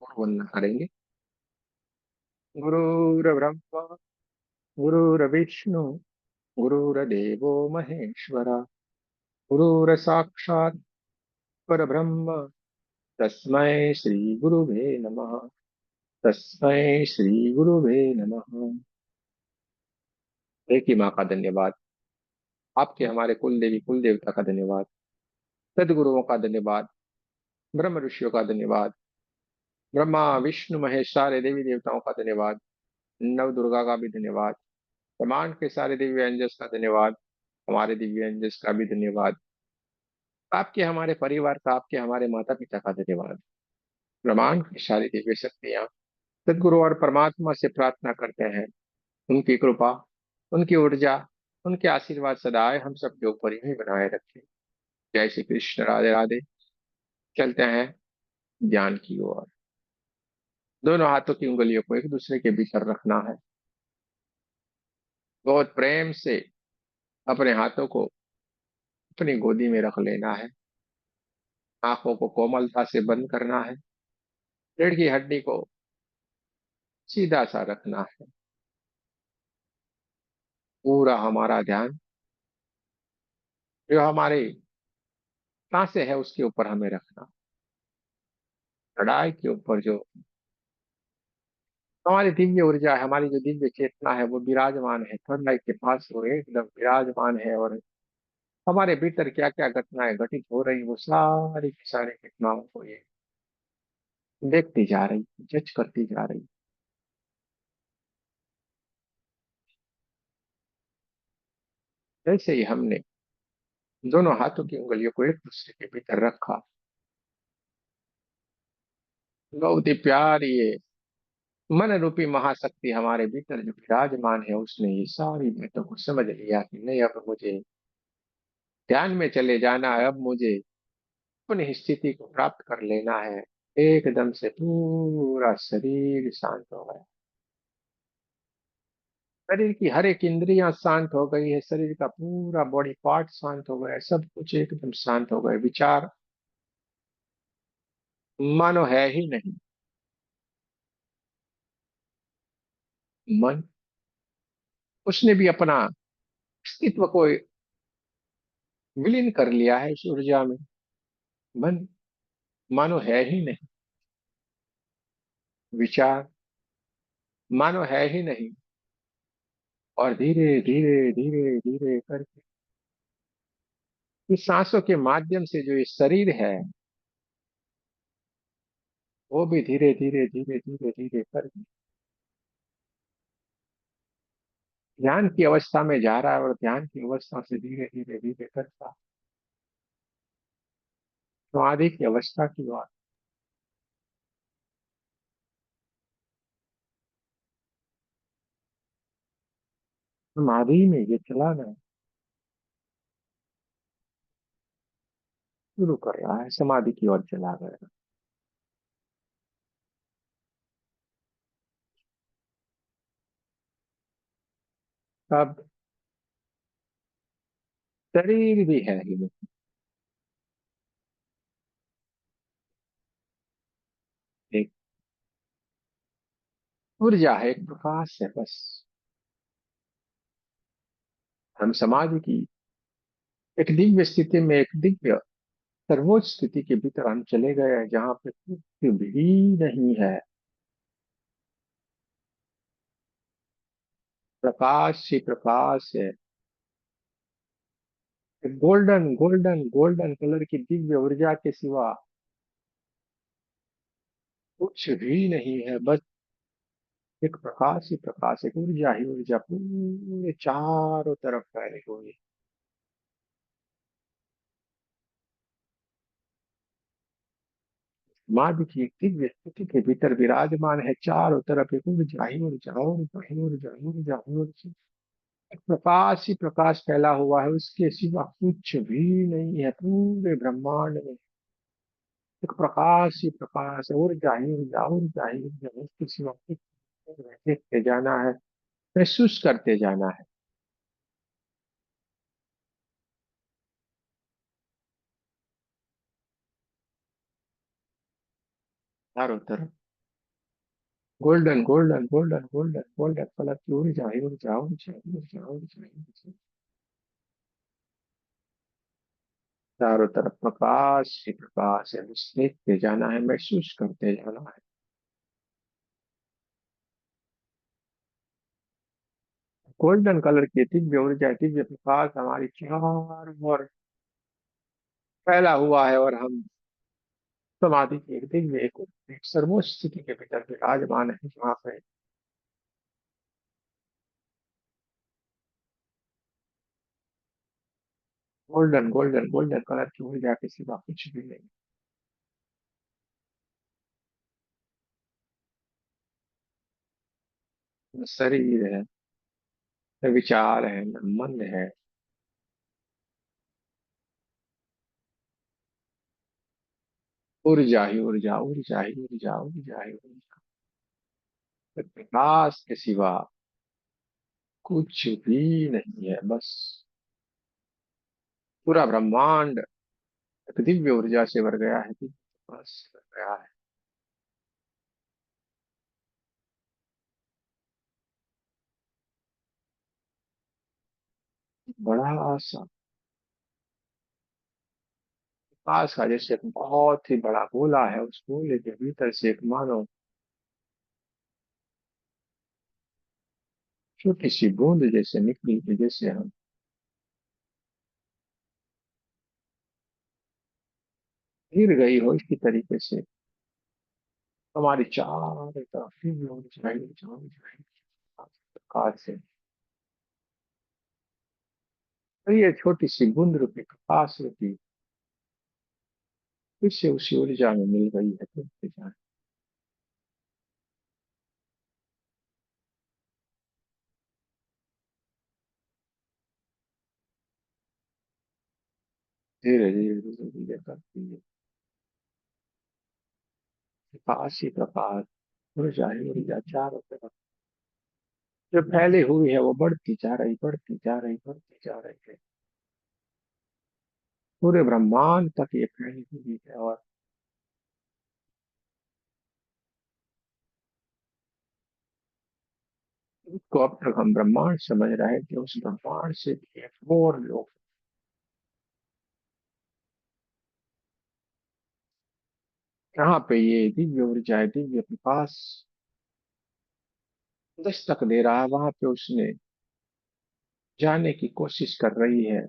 और वंदना करेंगे। गुरुर्ब्रह्मा गुरुर्विष्णु गुरुर्देवो महेश्वरा गुरुर्साक्षात् परब्रह्म तस्मै श्री गुरुवे नमः। तस्मै श्री गुरुवे नमः। एक ही माँ का धन्यवाद। आपके हमारे कुल देवी कुल देवता का धन्यवाद। सदगुरुओं का धन्यवाद। ब्रह्म ऋषियों का धन्यवाद। ब्रह्मा विष्णु महेश सारे देवी देवताओं का धन्यवाद। नव दुर्गा का भी धन्यवाद। ब्रह्मांड के सारे दिव्य एंजल्स का धन्यवाद। हमारे दिव्य एंजल्स का भी धन्यवाद। आपके हमारे परिवार का, आपके हमारे माता पिता का धन्यवाद। ब्रह्मांड की सारी दिव्य शक्तियां सदगुरु और परमात्मा से प्रार्थना करते हैं, उनकी कृपा, उनकी ऊर्जा, उनके आशीर्वाद सदाए हम सबके ऊपर ही बनाए रखें। जय श्री कृष्ण। राधे राधे। चलते हैं ध्यान की ओर। दोनों हाथों की उंगलियों को एक दूसरे के भीतर रखना है। बहुत प्रेम से अपने हाथों को अपनी गोदी में रख लेना है। आंखों को कोमलता से बंद करना है। रीढ़ की हड्डी को सीधा सा रखना है। पूरा हमारा ध्यान जो हमारे सांसें है उसके ऊपर हमें रखना। कड़ाई के ऊपर जो हमारी दिव्य ऊर्जा है, हमारी जो दिव्य चेतना है वो विराजमान है, कड़ाई के पास वो एकदम विराजमान है। और हमारे भीतर क्या क्या घटनाएं घटित हो रही वो सारी की सारी घटनाओं को ये देखती जा रही, जज करती जा रही। जैसे ही हमने दोनों हाथों की उंगलियों को एक दूसरे के भीतर रखा, बहुत ही प्यारी ये मन रूपी महाशक्ति हमारे भीतर जो विराजमान है उसने ये सारी बातों को समझ लिया कि नहीं, अब मुझे ध्यान में चले जाना है, अब मुझे अपनी स्थिति को प्राप्त कर लेना है। एकदम से पूरा शरीर शांत हो गया। शरीर की हर एक इंद्रियां शांत हो गई है। शरीर का पूरा बॉडी पार्ट शांत हो गया है। सब कुछ एकदम शांत हो गए। विचार मानो है ही नहीं। मन, उसने भी अपना अस्तित्व को विलीन कर लिया है इस ऊर्जा में। मन मानो है ही नहीं। विचार मानो है ही नहीं। और धीरे धीरे धीरे धीरे करके इस सांसों के माध्यम से जो ये शरीर है वो भी धीरे धीरे धीरे धीरे धीरे करके ध्यान की अवस्था में जा रहा है। और ध्यान की अवस्था से धीरे धीरे धीरे करता समाधि की अवस्था की ओर। समाधि में ये चलाना शुरू कर रहा है, समाधि की ओर चला गया। अब शरीर भी है ही नहीं। एक ऊर्जा है, एक प्रकाश है बस। हम समाधि की एक दिव्य स्थिति में, एक दिव्य सर्वोच्च स्थिति के भीतर हम चले गए हैं जहां पे कुछ भी नहीं है। प्रकाश ही प्रकाश है। गोल्डन गोल्डन गोल्डन कलर की दिव्य ऊर्जा के सिवा कुछ भी नहीं है। बस एक प्रकाश ही प्रकाश, एक ऊर्जा ही ऊर्जा पूरे चारों तरफ फैली हुई है। समाधि की एक दिव्य स्थिति के भीतर विराजमान है। चारों तरफ एक ऊर्जा ही ऊर्जा, ऊर्जा ही ऊर्जा, ऊर्जा ही ऊर्जा। एक प्रकाश ही प्रकाश फैला हुआ है, उसके सिवा कुछ भी नहीं है पूरे ब्रह्मांड में। एक प्रकाश ही प्रकाश है, ऊर्जा ही ऊर्जा, ऊर्जा ही ऊर्जा, उसके सिवा कुछ नहीं है। देखते जाना है, महसूस करते जाना है। चारों तरफ golden golden golden golden golden colour की ऊर्जा ही ऊर्जा ऊर्जा ऊर्जा ऊर्जा ऊर्जा। चारों तरफ प्रकाश ही प्रकाश है, बस देखते जाना है, महसूस करते जाना है। गोल्डन कलर की दिव्य ऊर्जा दिव्य प्रकाश हमारी चारों ओर फैला हुआ है, और हम समाधि की एक दिव्य एक सर्वोच्च स्थिति के भीतर विराजमान है वहां पे। गोल्डन गोल्डन गोल्डन कलर की ऊर्जा के सिवा कुछ भी नहीं। न शरीर है, न विचार है, न मन है। ऊर्जा ही ऊर्जा ऊर्जा ही ऊर्जा ऊर्जा ही ऊर्जा। प्रकाश के सिवा कुछ भी नहीं है, बस पूरा ब्रह्मांड एक दिव्य ऊर्जा से भर गया है, दिव्य प्रकाश से भर गया है। बड़ा सा प्रकाश का जैसे एक बहुत ही बड़ा गोला है, उस गोले के भीतर से एक मानो छोटी सी बूंद जैसे निकली कि जैसे हम गिर गई हो, इसी तरीके से हमारी चारों तरफ दिव्य ऊर्जा ही ऊर्जा ऊर्जा ही प्रकाश से। तो ये छोटी सी बूंद रूपी प्रकाश रूपी फिर से उसी ऊर्जा में मिल गई है, तो जाए। धीरे धीरे धीरे धीरे करती है प्रकाश ही प्रकाश, ऊर्जा ही ऊर्जा चारों तरफ जो फैली हुई है वो बढ़ती जा रही बढ़ती जा रही बढ़ती जा रही है। पूरे ब्रह्मांड तक ये फैली हुई है, और इसको अब तक हम ब्रह्मांड समझ रहे थे, उस ब्रह्मांड से भी एक और लोग जहाँ पे ये दिव्य ऊर्जा है दिव्य प्रकाश दस्तक दे रहा है, वहां पे उसने जाने की कोशिश कर रही है,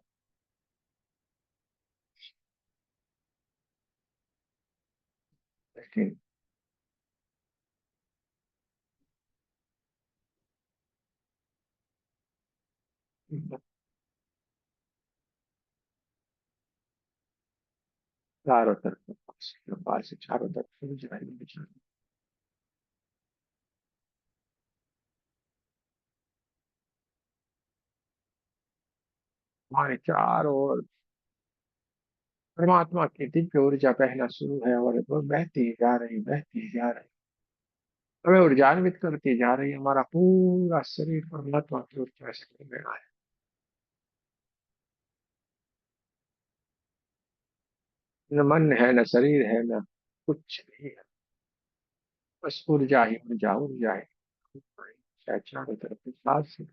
लेकिन चारों तरफ प्रकाश से चारों तरफ ऊर्जा ही ऊर्जा। हमारे चारों ओर परमात्मा की दिव्य ऊर्जा बहना शुरू है, और वो बहती जा रही बहती जा रही, हमें ऊर्जान्वित करती जा रही है। हमारा पूरा शरीर परमात्मा की ऊर्जा से भर गया है। न मन है, न शरीर है, न कुछ नहीं है, बस ऊर्जा ही ऊर्जा ऊर्जा ही शायद चारों तरफ विकास से।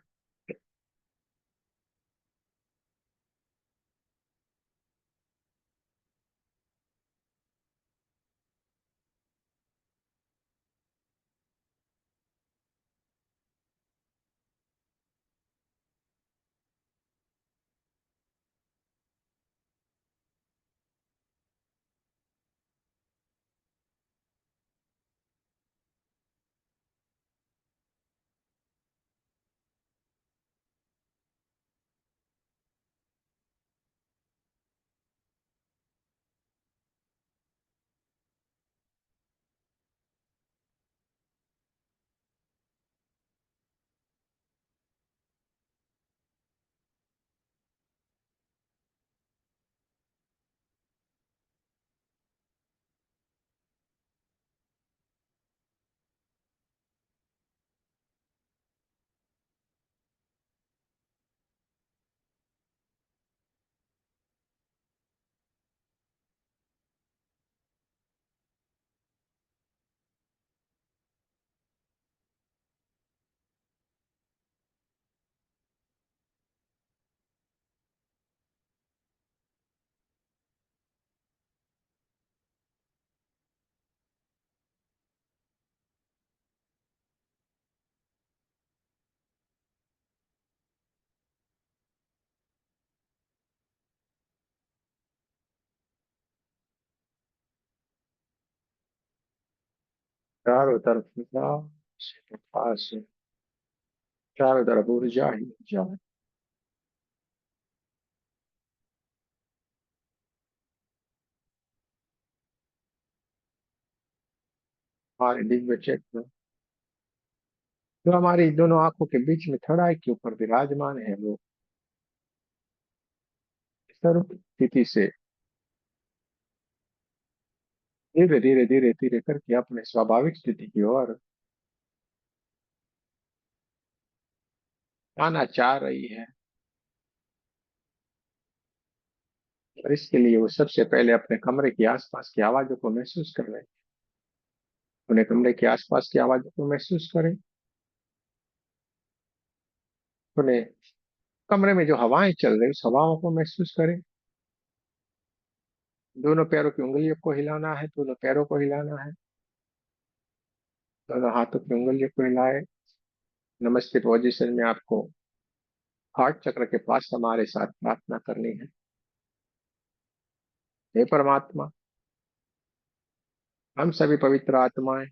चारों तरफ प्रकाश प्रकाश है। चारों तरफ ऊर्जा ही ऊर्जा है। हमारे दिव्य क्षेत्र जो हमारी दोनों आंखों के बीच में थड़ाई के ऊपर विराजमान है, वो सर्व स्थिति से धीरे धीरे धीरे धीरे करके अपने स्वाभाविक स्थिति की ओर आना चाह रही है। और इसके लिए वो सबसे पहले अपने कमरे के आसपास की आवाजों को महसूस कर रहे हैं। अपने कमरे के आसपास की आवाजों को महसूस करें। अपने कमरे में जो हवाएं चल रही उस हवाओं को महसूस करें। दोनों पैरों की उंगलियों को हिलाना है, दोनों पैरों को हिलाना है। दोनों हाथों की उंगलियों को हिलाए। नमस्ते पोजीशन में आपको हार्ट चक्र के पास हमारे साथ प्रार्थना करनी है। हे परमात्मा, हम सभी पवित्र आत्माएं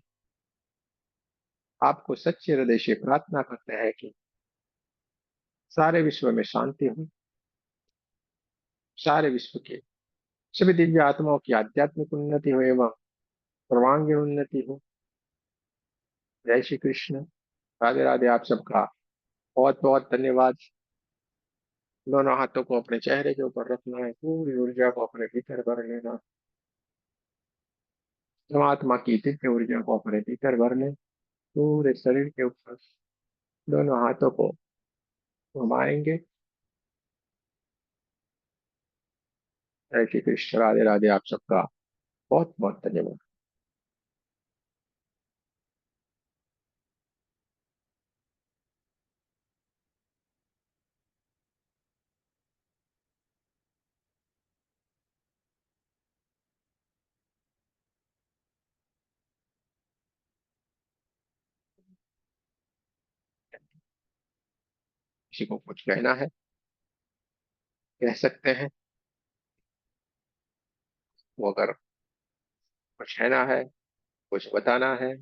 आपको सच्चे हृदय से प्रार्थना करते हैं कि सारे विश्व में शांति हो। सारे विश्व के सभी दिव्य आत्माओं की आध्यात्मिक उन्नति हो एवं सर्वांगीण उन्नति हो। जय श्री कृष्ण। राधे राधे। आप सबका बहुत बहुत धन्यवाद। दोनों हाथों को अपने चेहरे के ऊपर रखना है, पूरी ऊर्जा को अपने भीतर भर लेना। परमात्मा की दिव्य ऊर्जा को अपने भीतर भर ले। पूरे शरीर के ऊपर दोनों हाथों को घुमाएंगे। जय श्री कृष्ण। राधे राधे। आप सबका बहुत बहुत धन्यवाद। किसी को कुछ कहना है कह सकते हैं। वो अगर कुछ कहना है, कुछ बताना है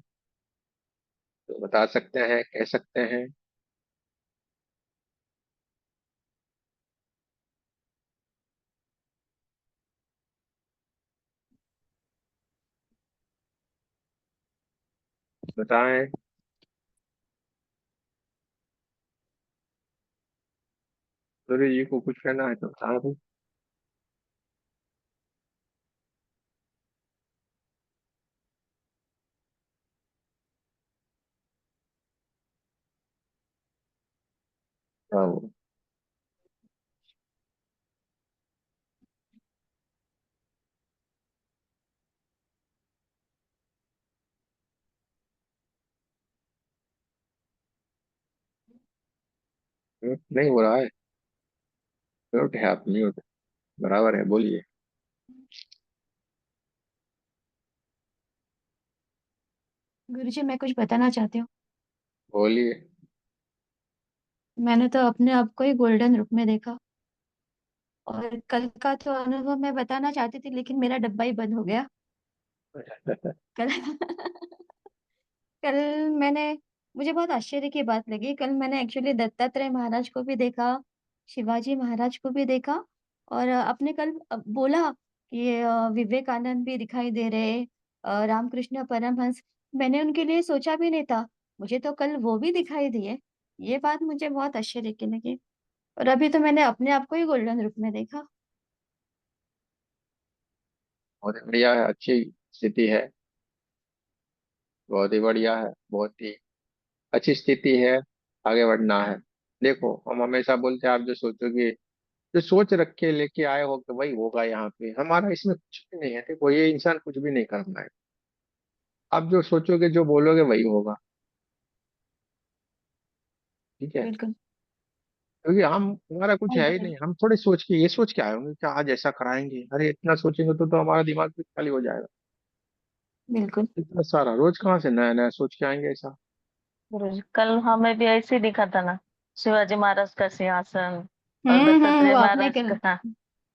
तो बता सकते हैं, कह सकते हैं। बताएं। सूर्य जी को कुछ कहना है तो बता दो। हाँ, म्यूट नहीं हो रहा है। म्यूट है, आप म्यूट। बराबर है, बोलिए। गुरुजी, मैं कुछ बताना चाहती हूँ। बोलिए। मैंने तो अपने आप को ही गोल्डन रूप में देखा। और कल का तो अनुभव मैं बताना चाहती थी, लेकिन मेरा डब्बा ही बंद हो गया। कल कल मैंने मुझे बहुत आश्चर्य की बात लगी। कल मैंने एक्चुअली दत्तात्रेय महाराज को भी देखा, शिवाजी महाराज को भी देखा। और आपने कल बोला कि विवेकानंद भी दिखाई दे रहे, रामकृष्ण परमहंस। मैंने उनके लिए सोचा भी नहीं था, मुझे तो कल वो भी दिखाई दिए। ये बात मुझे बहुत आश्चर्य की लगी। और अभी तो मैंने अपने आप को ही गोल्डन रूप में देखा। बहुत ही बढ़िया है, अच्छी स्थिति है। बहुत ही बढ़िया है, बहुत ही अच्छी स्थिति है। आगे बढ़ना है। देखो, हम हमेशा बोलते हैं आप जो सोचोगे, जो सोच रख के लेके आए हो कि वही होगा यहाँ पे, हमारा इसमें कुछ भी नहीं है। देखो, ये इंसान कुछ भी नहीं करना है। आप जो सोचोगे, जो बोलोगे, वही होगा। ठीक है। बिल्कुल। क्योंकि हम हमारा कुछ हाँ है ही जी। नहीं। हम थोड़े सोच के ये सोच के आए होंगे कि आज ऐसा कराएंगे, अरे इतना सोचेंगे तो हमारा दिमाग भी खाली हो जाएगा। बिल्कुल। इतना सारा रोज कहाँ से नया नया सोच के आएंगे ऐसा। गुरुजी, कल हमें भी ऐसे ही दिखा था ना, शिवाजी महाराज का सिंहासन और दत्तात्रेय वो आपने महाराज कल का।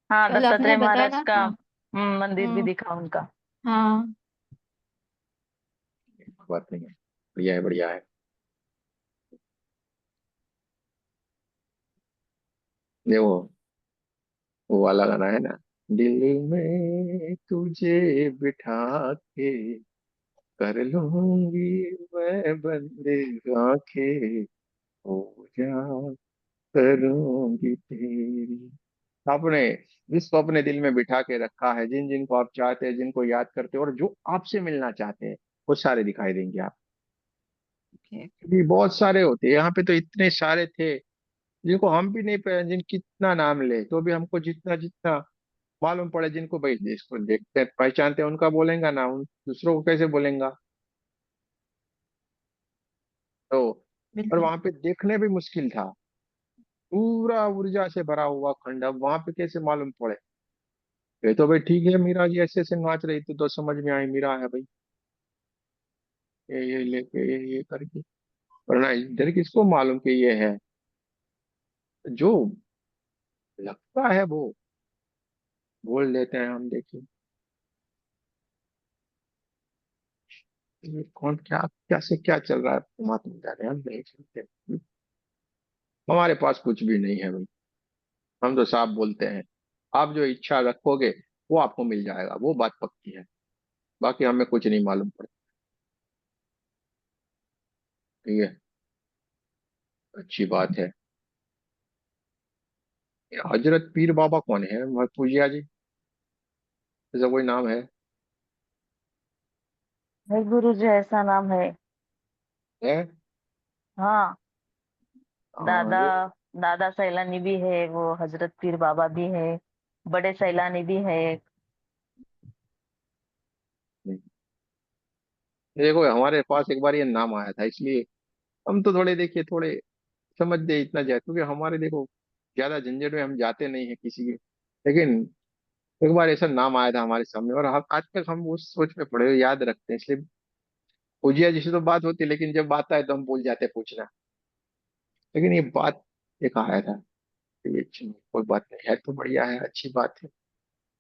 हाँ, कल आपने दत्तात्रेय बताया महाराज ना। का हाँ। मंदिर भी हम्म। दिखा उनका। हाँ। बात नहीं है, बढ़िया है, बढ़िया है। ये वो वाला गाना है ना, दिल में तुझे बिठा के कर लूंगी मैं बंद आंखें, हो जा करूंगी तेरी। आपने जिसको अपने दिल में बिठा के रखा है, जिन जिन को आप चाहते हैं, जिनको याद करते हैं और जो आपसे मिलना चाहते हैं, वो सारे दिखाई देंगे आप। ओके। भी बहुत सारे होते हैं यहाँ पे, तो इतने सारे थे जिनको हम भी नहीं जिन कितना नाम ले तो भी हमको जितना जितना मालूम पड़े, जिनको भाई जिसको देखते हैं पहचानते हैं उनका बोलेंगे ना, उन दूसरों को कैसे बोलेंगे। तो और बिल्कुल। वहां पे देखने भी मुश्किल था, पूरा ऊर्जा से भरा हुआ खंड, अब वहां पे कैसे मालूम पड़े। ये तो भाई ठीक है, मीरा जी ऐसे ऐसे नाच रही थी तो समझ में आई मीरा है भाई, ये लेके ये करके, वरना इधर किसको मालूम कि ये है। जो लगता है वो बोल देते हैं हम, देखिए ये कौन क्या क्या से क्या चल रहा है, परमात्मा जाने, हम नहीं सुनते। हमारे पास कुछ भी नहीं है भाई, हम तो साफ बोलते हैं, आप जो इच्छा रखोगे वो आपको मिल जाएगा, वो बात पक्की है। बाकी हमें कुछ नहीं मालूम पड़ता। ठीक है, अच्छी बात है। ये हजरत पीर बाबा कौन है, पूजिया जी, ऐसा कोई नाम है? है गुरु जी, ऐसा नाम है। है? हाँ। हाँ दादा ये दादा सैलानी भी है, वो हजरत पीर बाबा भी है, बड़े सैलानी भी है। देखो हमारे पास एक बार ये नाम आया था, इसलिए हम तो थोड़े देखिए थोड़े समझ दे इतना जाए, क्योंकि हमारे देखो ज्यादा झंझट में हम जाते नहीं है किसी के। लेकिन एक बार ऐसा नाम आया था हमारे सामने, और हम आज तक हम उस सोच में पड़े हुए याद रखते हैं, इसलिए पूजिया जी से तो बात होती है, लेकिन जब बात आए तो हम भूल जाते हैं पूछना। लेकिन ये बात एक आया था, तो ये कोई बात नहीं है, तो बढ़िया है, अच्छी बात है।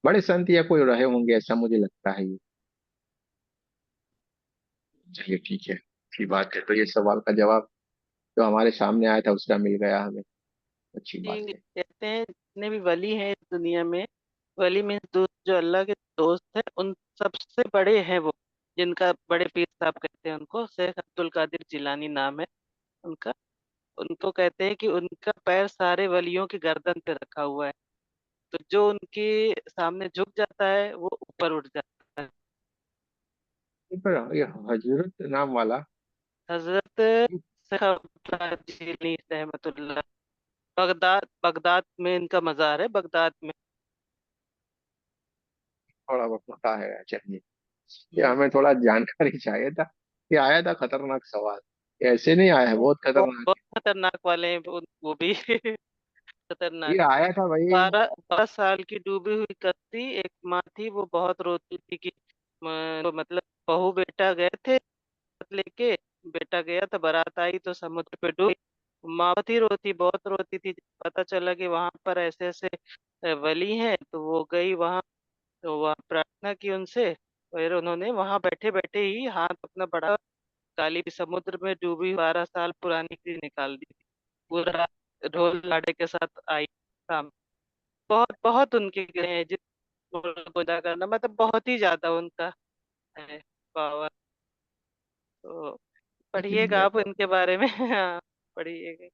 बड़े संत या कोई रहे होंगे ऐसा मुझे लगता है ये। चलिए ठीक है, अच्छी बात है, तो ये सवाल का जवाब जो हमारे सामने आया था उसका मिल गया हमें, अच्छी बात जी, है। कहते हैं जितने भी वली हैं इस दुनिया में, वली में जो अल्लाह के दोस्त है, उन सबसे बड़े हैं वो, जिनका बड़े पीर साहब कहते हैं उनको, शेख अब्दुल कादिर जिलानी नाम है उनका। उनको कहते हैं कि उनका पैर सारे वलियों की गर्दन पे रखा हुआ है, तो जो उनके सामने झुक जाता है वो ऊपर उठ जाता है। पर ये हजरत नाम वाला, हजरत शेख अब्दुल कादिर जिलानी रहमतुल्लाह, बगदाद बगदाद में इनका मजार है, बगदाद में। थोड़ा बहुत पता है, चलिए। ये हम्म। हमें थोड़ा जानकारी चाहिए था, ये आया था खतरनाक सवाल, ये ऐसे नहीं आया है, बहुत बहुत खतरनाक बहुत खतरनाक वाले हैं वो भी है। खतरनाक। ये आया था भाई। 12 12 साल की डूबी हुई कश्ती, एक माँ थी वो बहुत रोती थी कि तो मतलब बहू बेटा गए थे लेके, बेटा गया तो बारात आई तो समुद्र पे डूब गई। माँ थी रोती, बहुत रोती थी। पता चला कि वहां पर ऐसे ऐसे वली हैं, तो वो गई वहां, तो वहाँ प्रार्थना की उनसे। फिर उन्होंने वहां बैठे बैठे ही हाथ अपना बड़ा, काली समुद्र में डूबी 12 साल पुरानी चीज निकाल दी थी, पूरा ढोल लाडे के साथ आई सामने। बहुत बहुत उनके गए हैं, जिस पूजा करना मतलब बहुत ही ज्यादा उनका है पावर। तो पढ़िएगा इसलिए आप इनके बारे में हाँ, पढ़िएगा।